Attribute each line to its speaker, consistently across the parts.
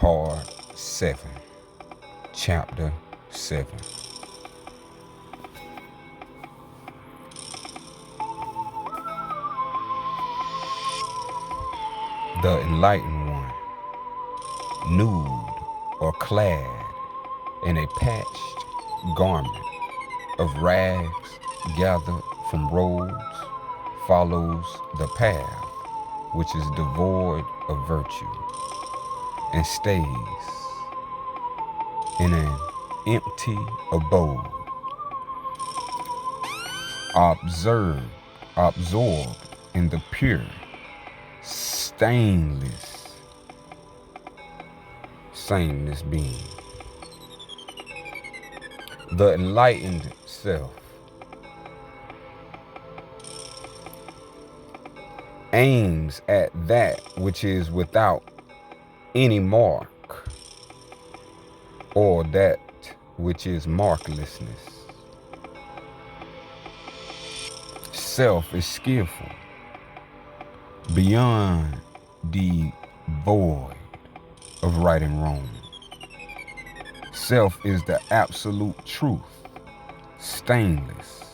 Speaker 1: Part 7, Chapter 7. The enlightened one, nude or clad in a patched garment of rags gathered from roads, follows the path which is devoid of virtue and stays in an empty abode, absorbed in the pure, stainless being. The enlightened self aims at that which is without any mark, or that which is marklessness. Self is skillful beyond the void of right and wrong. Self is the absolute truth, stainless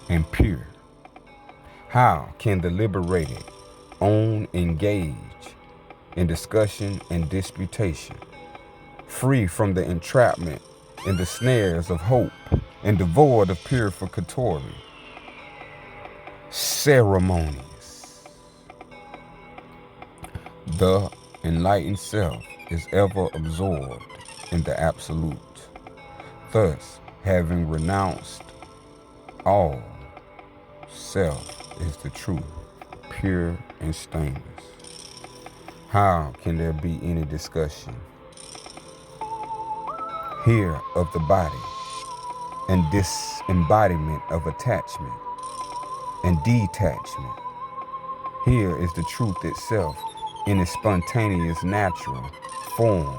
Speaker 1: and pure. How can the liberated own engage in discussion and disputation, free from the entrapment and the snares of hope, and devoid of purificatory ceremonies? The enlightened self is ever absorbed in the absolute. Thus, having renounced all, self is the truth, pure and stainless. How can there be any discussion here of the body and disembodiment of attachment and detachment? Here is the truth itself in its spontaneous natural form,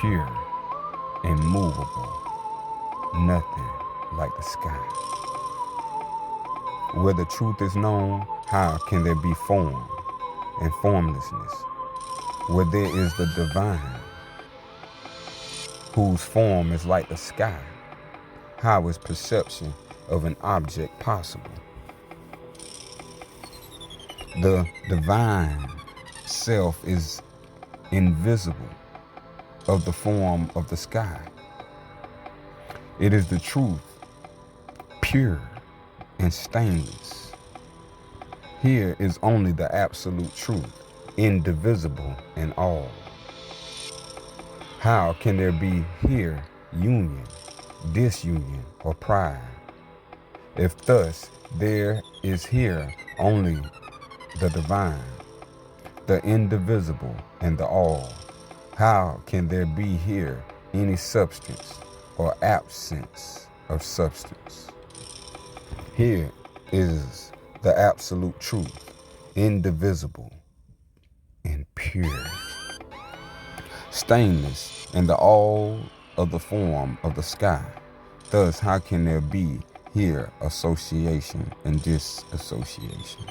Speaker 1: pure, immovable, nothing like the sky. Where the truth is known, how can there be form and formlessness? Where there is the divine, whose form is like the sky, how is perception of an object possible? The divine self is invisible of the form of the sky. It is the truth, pure and stainless. Here is only the absolute truth, indivisible in all. How can there be here union, disunion, or pride? If thus there is here only the divine, the indivisible, and the all, how can there be here any substance or absence of substance? Here is the absolute truth, indivisible and pure, stainless in the all of the form of the sky. Thus, how can there be here association and disassociation?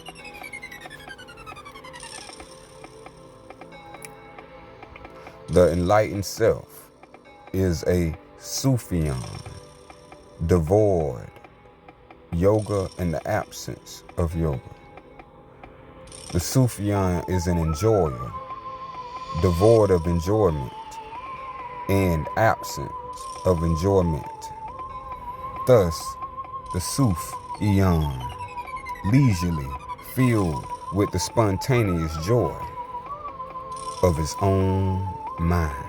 Speaker 1: The enlightened self is a Sufian, devoid yoga in the absence of yoga. The Sufian is an enjoyer, devoid of enjoyment and absence of enjoyment. Thus, the Sufian, leisurely filled with the spontaneous joy of his own mind.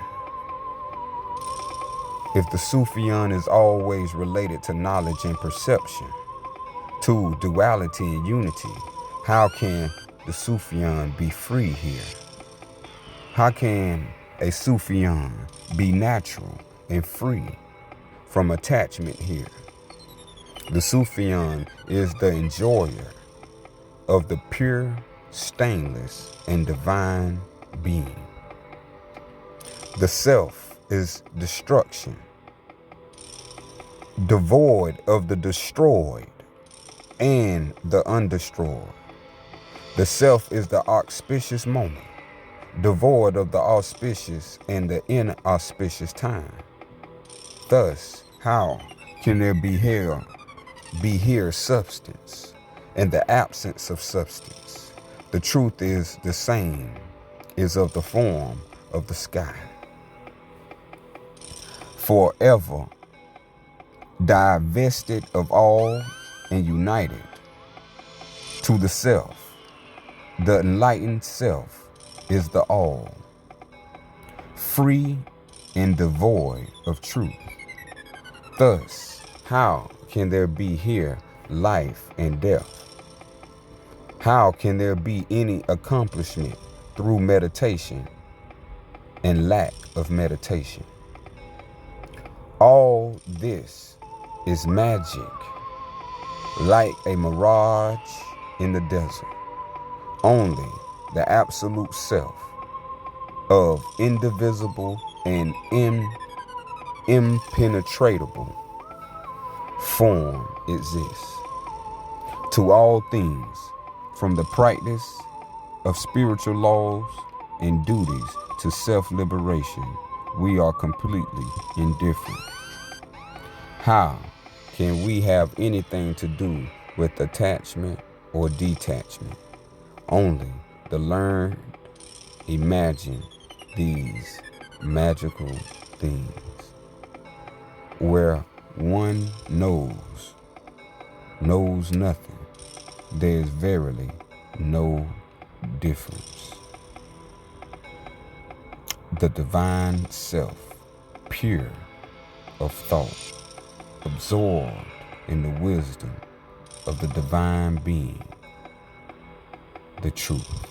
Speaker 1: If the Sufian is always related to knowledge and perception, to duality and unity, how can the Sufian be free here? How can a Sufian be natural and free from attachment here? The Sufian is the enjoyer of the pure, stainless, and divine being. The self is destruction, devoid of the destroyed and the undestroyed. The self is the auspicious moment devoid of the auspicious and the inauspicious time. Thus, how can there be here substance and the absence of substance? The truth is the same, is of the form of the sky. Forever divested of all and united to the self. The enlightened self is the all, free and devoid of truth. Thus, how can there be here life and death? How can there be any accomplishment through meditation and lack of meditation? All this is magic, like a mirage in the desert. Only the absolute self of indivisible and impenetrable form exists. To all things, from the practice of spiritual laws and duties to self-liberation, we are completely indifferent. How can we have anything to do with attachment or detachment? Only the learned imagine these magical things. Where one knows nothing, there is verily no difference. The divine self, pure of thought, absorbed in the wisdom of the divine being, the truth.